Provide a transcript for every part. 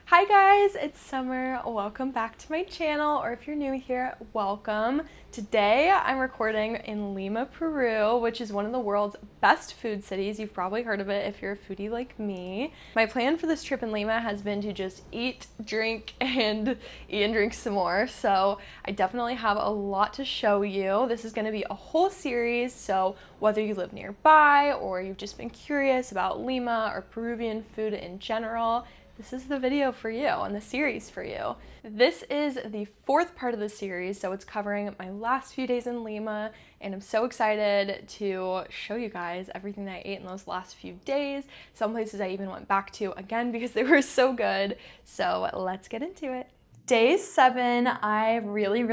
Hi guys, it's Summer. Welcome back to my channel, or if you're new here, welcome. Today I'm recording in Lima, Peru, which is one of the world's best food cities. You've probably heard of it if you're a foodie like me. My plan for this trip in Lima has been to just eat, drink, and drink some more. So I definitely have a lot to show you. This is going to be a whole series, so whether you live nearby or you've just been curious about Lima or Peruvian food in general, this is the video for you and the series for you. This is the fourth part of the series, so it's covering my last few days in Lima, and I'm so excited to show you guys everything that I ate in those last few days. Some places I even went back to again because they were so good. So let's get into it. Day 7, I really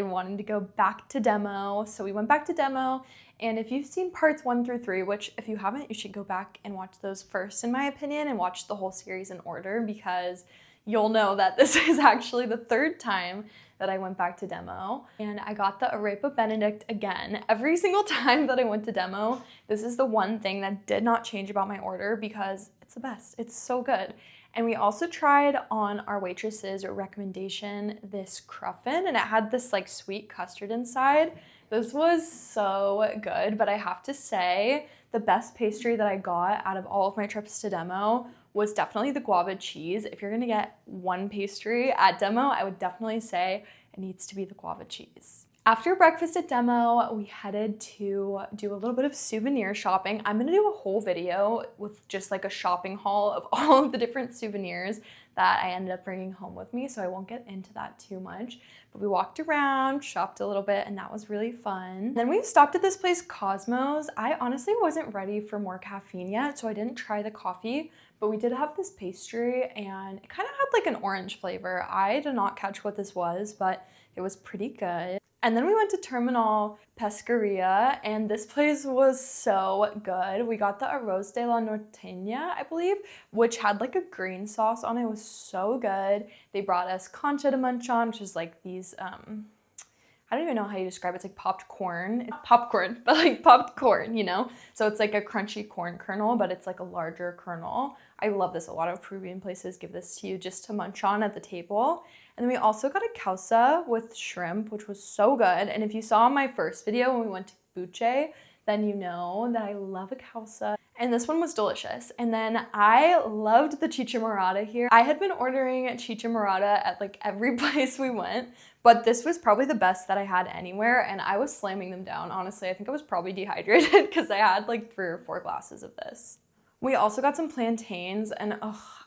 wanted to go back to demo. So we went back to demo, and if you've seen parts 1 through 3, which if you haven't, you should go back and watch those first, in my opinion, and watch the whole series in order, because you'll know that this is actually the third time that I went back to demo. And I got the arepa benedict again. Every single time that I went to demo, this is the one thing that did not change about my order because it's the best. It's so good. And we also tried on our waitress's recommendation this cruffin, and it had this like sweet custard inside. This was so good, but I have to say the best pastry that I got out of all of my trips to demo was definitely the guava cheese. If you're gonna get one pastry at demo, I would definitely say it needs to be the guava cheese. After breakfast at demo, we headed to do a little bit of souvenir shopping. I'm gonna do a whole video with just like a shopping haul of all of the different souvenirs that I ended up bringing home with me, so I won't get into that too much. But we walked around, shopped a little bit, and that was really fun. Then we stopped at this place, Cosmos. I honestly wasn't ready for more caffeine yet, so I didn't try the coffee, but we did have this pastry, and it kind of had like an orange flavor. I did not catch what this was, but it was pretty good. And then we went to Terminal Pescaria, and this place was so good. We got the Arroz de la Norteña, I believe, which had like a green sauce on it. It was so good. They brought us concha de munch on, which is like these, I don't even know how you describe it. It's like popped corn. Popcorn, but like popped corn, you know? So it's like a crunchy corn kernel, but it's like a larger kernel. I love this. A lot of Peruvian places give this to you just to munch on at the table. And then we also got a causa with shrimp, which was so good. And if you saw my first video when we went to Ceviche, then you know that I love a causa. And this one was delicious. And then I loved the chicha morada here. I had been ordering chicha morada at like every place we went, but this was probably the best that I had anywhere, and I was slamming them down. Honestly, I think I was probably dehydrated because I had like 3 or 4 glasses of this. We also got some plantains, and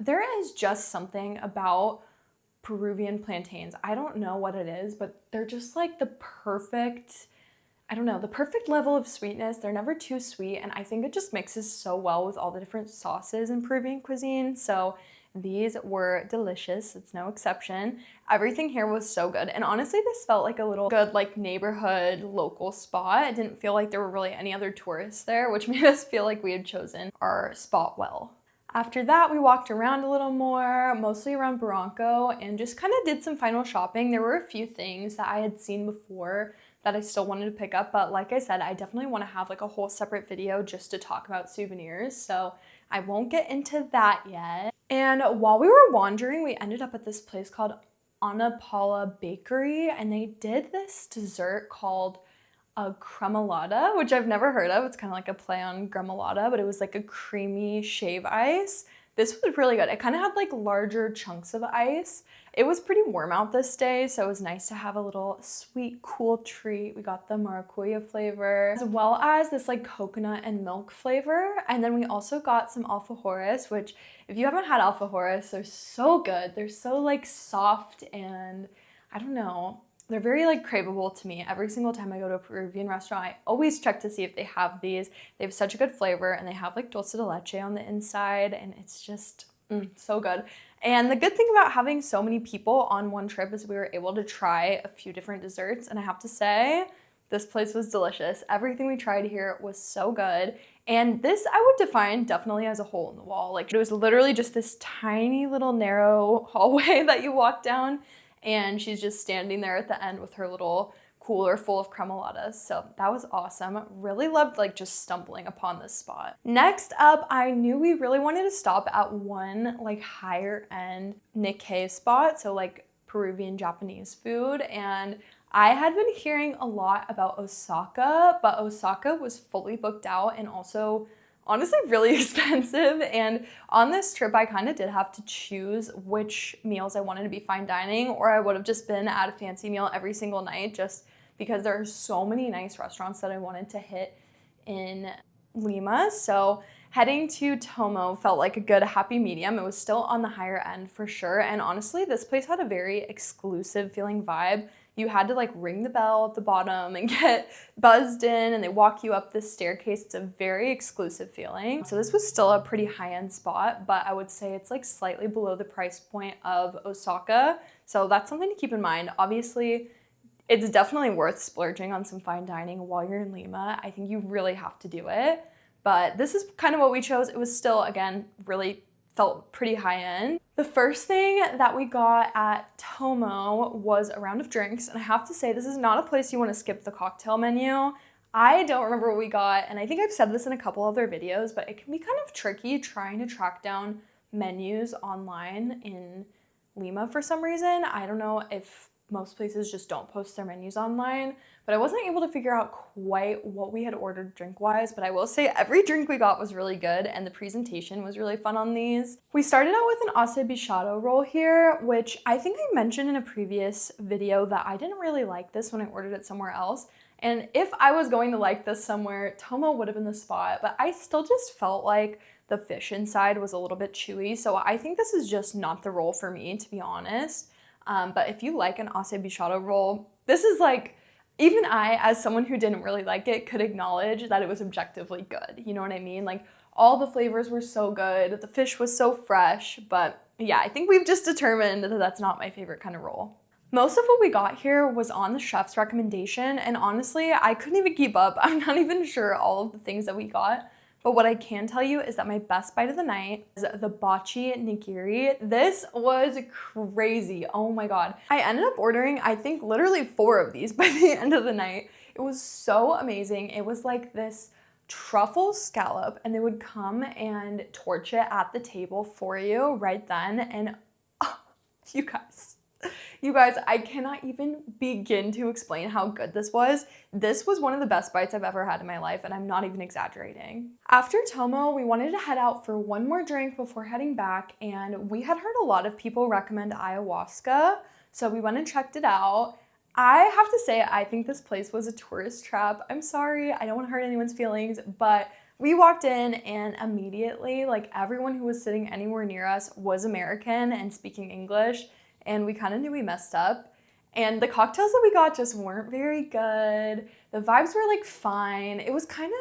there is just something about Peruvian plantains. I don't know what it is, but they're just like the perfect, I don't know, the perfect level of sweetness. They're never too sweet, and I think it just mixes so well with all the different sauces in Peruvian cuisine. So these were delicious. It's no exception. Everything here was so good, and honestly this felt like a little good like neighborhood local spot. It didn't feel like there were really any other tourists there, which made us feel like we had chosen our spot well. After that, we walked around a little more, mostly around Barranco, and just kind of did some final shopping. There were a few things that I had seen before that I still wanted to pick up, but like I said, I definitely want to have like a whole separate video just to talk about souvenirs, so I won't get into that yet. And while we were wandering, we ended up at this place called Annapala Bakery, and they did this dessert called a cremelada, which I've never heard of. It's kind of like a play on gremolata, but it was like a creamy shave ice. This was really good. It kind of had like larger chunks of ice. It was pretty warm out this day, so it was nice to have a little sweet, cool treat. We got the maracuya flavor, as well as this like coconut and milk flavor. And then we also got some alfajores, which if you haven't had alfajores, they're so good. They're so like soft, and I don't know, they're very like craveable to me. Every single time I go to a Peruvian restaurant, I always check to see if they have these. They have such a good flavor, and they have like dulce de leche on the inside, and it's just so good. And the good thing about having so many people on one trip is we were able to try a few different desserts, and I have to say, this place was delicious. Everything we tried here was so good. And this I would define definitely as a hole in the wall. Like, it was literally just this tiny little narrow hallway that you walk down, and she's just standing there at the end with her little cooler full of cremolatas. So that was awesome. Really loved like just stumbling upon this spot. Next up, I knew we really wanted to stop at one like higher end Nikkei spot. So like Peruvian Japanese food. And I had been hearing a lot about Osaka, but Osaka was fully booked out and also honestly really expensive. And on this trip, I kind of did have to choose which meals I wanted to be fine dining, or I would have just been at a fancy meal every single night just because there are so many nice restaurants that I wanted to hit in Lima. So heading to Tomo felt like a good happy medium. It was still on the higher end for sure. And honestly, this place had a very exclusive feeling vibe. You had to like ring the bell at the bottom and get buzzed in, and they walk you up this staircase. It's a very exclusive feeling. So this was still a pretty high-end spot, but I would say it's like slightly below the price point of Osaka. So that's something to keep in mind. Obviously, it's definitely worth splurging on some fine dining while you're in Lima. I think you really have to do it. But this is kind of what we chose. It was still, again, really felt pretty high end. The first thing that we got at Tomo was a round of drinks. And I have to say, this is not a place you want to skip the cocktail menu. I don't remember what we got, and I think I've said this in a couple other videos, but it can be kind of tricky trying to track down menus online in Lima for some reason. I don't know if most places just don't post their menus online, but I wasn't able to figure out quite what we had ordered drink-wise, but I will say every drink we got was really good and the presentation was really fun on these. We started out with an acevichado roll here, which I think I mentioned in a previous video that I didn't really like this when I ordered it somewhere else. And if I was going to like this somewhere, Tomo would have been the spot, but I still just felt like the fish inside was a little bit chewy, so I think this is just not the roll for me, to be honest. But if you like an acevichado roll, this is like, even I, as someone who didn't really like it, could acknowledge that it was objectively good. You know what I mean? Like, all the flavors were so good, the fish was so fresh, but yeah, I think we've just determined that that's not my favorite kind of roll. Most of what we got here was on the chef's recommendation, and honestly, I couldn't even keep up. I'm not even sure all of the things that we got. But what I can tell you is that my best bite of the night is the bachi nigiri. This was crazy. Oh my God. I ended up ordering, I think, literally 4 of these by the end of the night. It was so amazing. It was like this truffle scallop, and they would come and torch it at the table for you right then. And oh, you guys, I cannot even begin to explain how good this was. This was one of the best bites I've ever had in my life, and I'm not even exaggerating. After Tomo, we wanted to head out for one more drink before heading back, and we had heard a lot of people recommend ayahuasca, so we went and checked it out. I have to say, I think this place was a tourist trap. I'm sorry, I don't want to hurt anyone's feelings, but we walked in and immediately, like, everyone who was sitting anywhere near us was American and speaking English, and we kind of knew we messed up. And the cocktails that we got just weren't very good. The vibes were like fine. It kind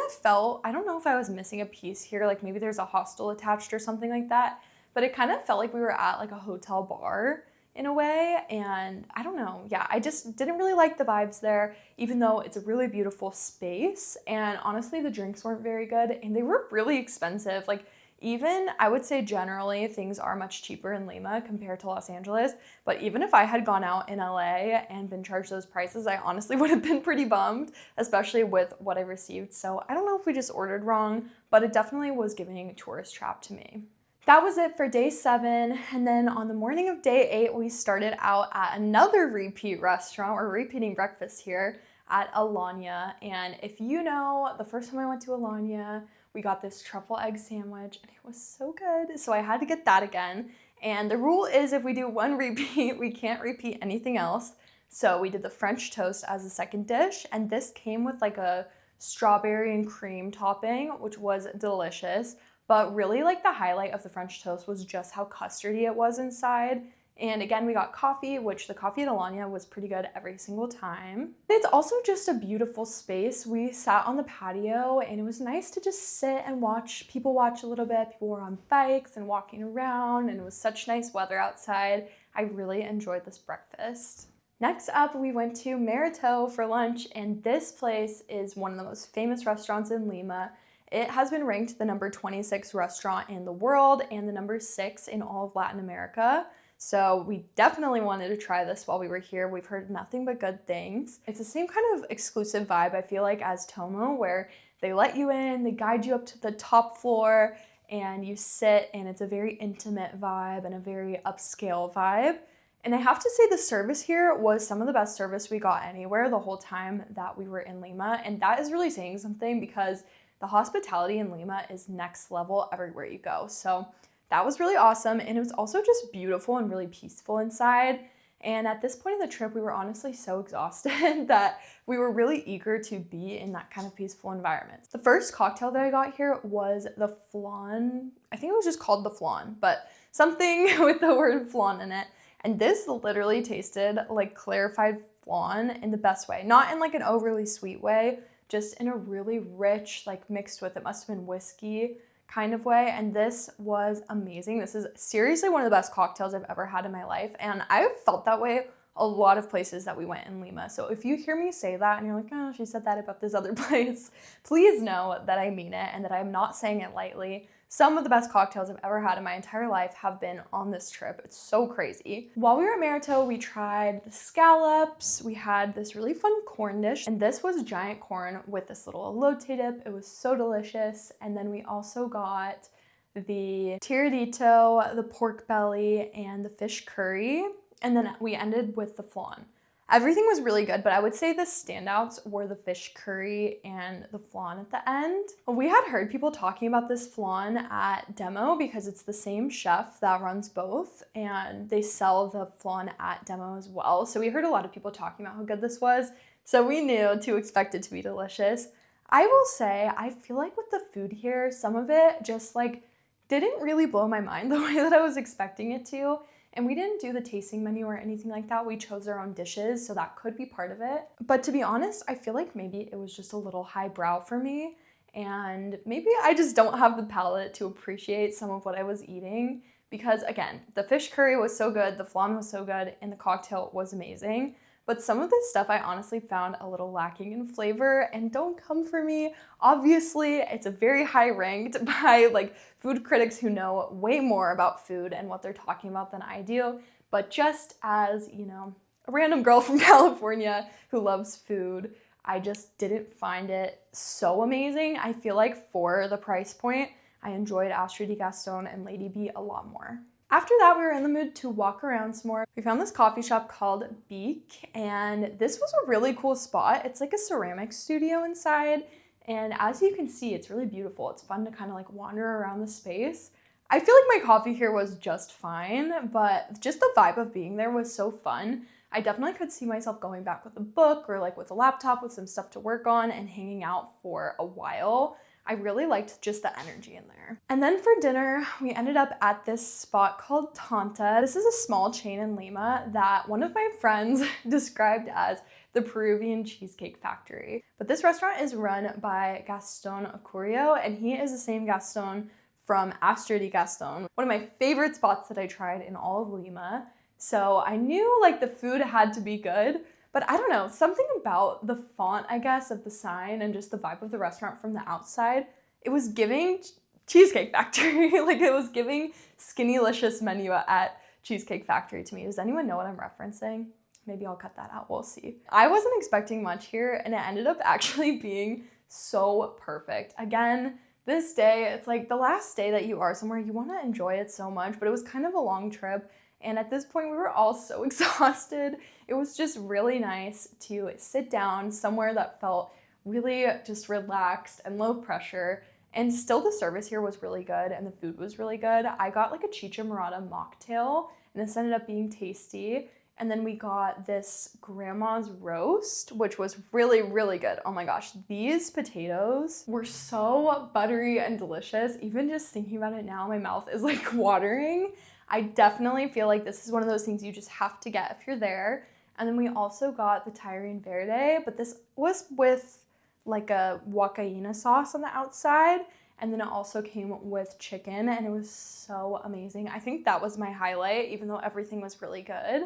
of felt, I don't know if I was missing a piece here, like maybe there's a hostel attached or something like that, but it kind of felt like we were at like a hotel bar in a way, and I don't know, yeah, I just didn't really like the vibes there, even though it's a really beautiful space, and honestly, the drinks weren't very good, and they were really expensive. Like, even, I would say generally, things are much cheaper in Lima compared to Los Angeles, but even if I had gone out in LA and been charged those prices, I honestly would have been pretty bummed, especially with what I received. So I don't know if we just ordered wrong, but it definitely was giving a tourist trap to me. That was it for day 7, and then on the morning of day 8, we started out at another repeat restaurant, or repeating breakfast here at Alanya. And if you know, the first time I went to Alanya, we got this truffle egg sandwich, and it was so good, so I had to get that again. And the rule is if we do one repeat, we can't repeat anything else. So we did the French toast as a second dish, and this came with like a strawberry and cream topping, which was delicious. But really, like, the highlight of the French toast was just how custardy it was inside. And again, we got coffee, which the coffee at Alanya was pretty good every single time. It's also just a beautiful space. We sat on the patio, and it was nice to just sit and watch people watch a little bit. People were on bikes and walking around, and it was such nice weather outside. I really enjoyed this breakfast. Next up, we went to Meato for lunch, and this place is one of the most famous restaurants in Lima. It has been ranked the number 26 restaurant in the world and the number 6 in all of Latin America. So we definitely wanted to try this while we were here. We've heard nothing but good things. It's the same kind of exclusive vibe, I feel like, as Tomo, where they let you in, they guide you up to the top floor, and you sit, and it's a very intimate vibe and a very upscale vibe. And I have to say the service here was some of the best service we got anywhere the whole time that we were in Lima. And that is really saying something because the hospitality in Lima is next level everywhere you go. So that was really awesome. And it was also just beautiful and really peaceful inside. And at this point in the trip, we were honestly so exhausted that we were really eager to be in that kind of peaceful environment. The first cocktail that I got here was the flan. I think it was just called the flan, but something with the word flan in it. And this literally tasted like clarified flan in the best way. Not in like an overly sweet way, just in a really rich, like mixed with, it must have been whiskey kind of way. And this was amazing. This is seriously one of the best cocktails I've ever had in my life. And I've felt that way a lot of places that we went in Lima. So if you hear me say that and you're like, oh, she said that about this other place, please know that I mean it and that I'm not saying it lightly. Some of the best cocktails I've ever had in my entire life have been on this trip. It's so crazy. While we were at Meato, we tried the scallops. We had this really fun corn dish, and this was giant corn with this little elote dip. It was so delicious. And then we also got the tiradito, the pork belly, and the fish curry. And then we ended with the flan. Everything was really good, but I would say the standouts were the fish curry and the flan at the end. We had heard people talking about this flan at Demo because it's the same chef that runs both, and they sell the flan at Demo as well. So we heard a lot of people talking about how good this was, so we knew to expect it to be delicious. I will say, I feel like with the food here, some of it just like didn't really blow my mind the way that I was expecting it to. And we didn't do the tasting menu or anything like that. We chose our own dishes, so that could be part of it. But to be honest, I feel like maybe it was just a little highbrow for me. And maybe I just don't have the palate to appreciate some of what I was eating. Because again, the fish curry was so good, the flan was so good, and the cocktail was amazing. But some of this stuff I honestly found a little lacking in flavor, and don't come for me. Obviously, it's a very high ranked by like food critics who know way more about food and what they're talking about than I do. But just as, you know, a random girl from California who loves food, I just didn't find it so amazing. I feel like for the price point, I enjoyed Astra di Gaston and Lady B a lot more. After that, we were in the mood to walk around some more. We found this coffee shop called Beak, and this was a really cool spot. It's like a ceramic studio inside, and as you can see, it's really beautiful. It's fun to kind of like wander around the space. I feel like my coffee here was just fine, but just the vibe of being there was so fun. I definitely could see myself going back with a book or like with a laptop with some stuff to work on and hanging out for a while. I really liked just the energy in there. And then for dinner, we ended up at this spot called Tanta. This is a small chain in Lima that one of my friends described as the Peruvian cheesecake factory. But this restaurant is run by Gaston Acurio, and he is the same Gaston from Astra di Gaston, one of my favorite spots that I tried in all of Lima. So I knew like the food had to be good, but I don't know, something about the font, I guess, of the sign and just the vibe of the restaurant from the outside, it was giving Cheesecake Factory. Like it was giving Skinnylicious menu at Cheesecake Factory to me. Does anyone know what I'm referencing? Maybe I'll cut that out, we'll see. I wasn't expecting much here, and it ended up actually being so perfect. Again, this day, it's like the last day that you are somewhere, you want to enjoy it so much, but it was kind of a long trip. And at this point, we were all so exhausted. It was just really nice to sit down somewhere that felt really just relaxed and low pressure. And still the service here was really good and the food was really good. I got like a chicha morada mocktail and this ended up being tasty. And then we got this grandma's roast, which was really, really good. Oh my gosh, these potatoes were so buttery and delicious. Even just thinking about it now, my mouth is like watering. I definitely feel like this is one of those things you just have to get if you're there. And then we also got the Tajín Verde, but this was with like a huacaína sauce on the outside. And then it also came with chicken and it was so amazing. I think that was my highlight, even though everything was really good.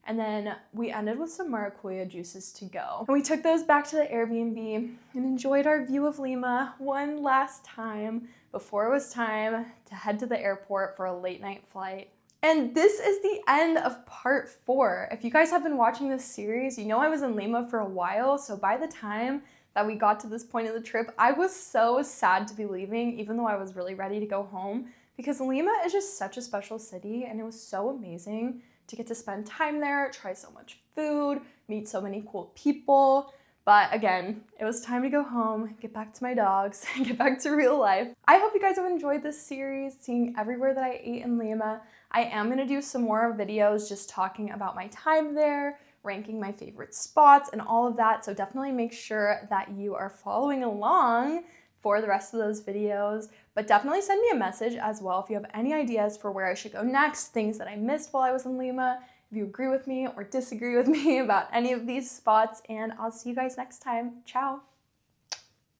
And then we ended with some maracuya juices to go. And we took those back to the Airbnb and enjoyed our view of Lima one last time before it was time to head to the airport for a late night flight. And this is the end of part 4. If you guys have been watching this series, you know I was in Lima for a while, so by the time that we got to this point of the trip, I was so sad to be leaving, even though I was really ready to go home, because Lima is just such a special city, and it was so amazing to get to spend time there, try so much food, meet so many cool people. But again, it was time to go home, get back to my dogs, get back to real life. I hope you guys have enjoyed this series, seeing everywhere that I ate in Lima. I am gonna do some more videos just talking about my time there, ranking my favorite spots and all of that. So definitely make sure that you are following along for the rest of those videos. But definitely send me a message as well if you have any ideas for where I should go next, things that I missed while I was in Lima, if you agree with me or disagree with me about any of these spots, and I'll see you guys next time. Ciao.